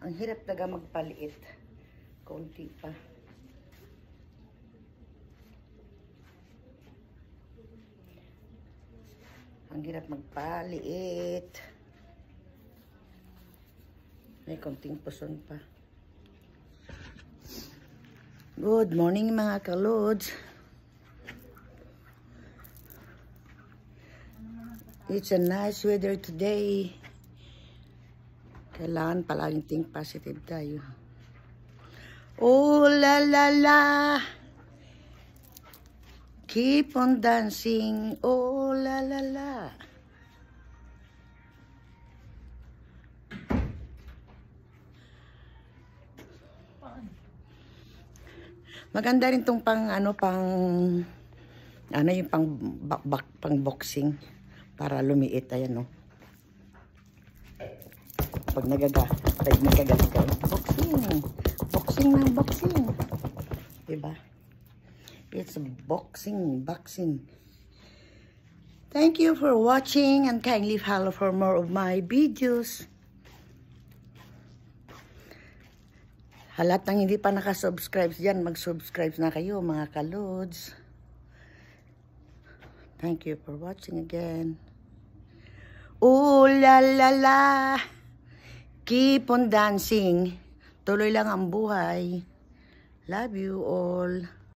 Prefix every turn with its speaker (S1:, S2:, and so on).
S1: Ang hirap talaga magpaliit. Konti pa. Ang hirap magpaliit. May konting puson pa. Good morning mga kalods. It's a nice weather today. Kailangan palaging think positive tayo. Oh la la la. Keep on dancing. Oh la la la. Maganda rin tong pang yung pang boxing para lumiit, ayan no. Pag nagagalit ka, boxing, diba? It's boxing. Thank you for watching and kindly follow for more of my videos. Halat ng hindi pa nakasubscribe dyan, mag-subscribe na kayo mga kalods. Thank you for watching again. Oh la la la. Keep on dancing. Tuloy lang ang buhay. Love you all.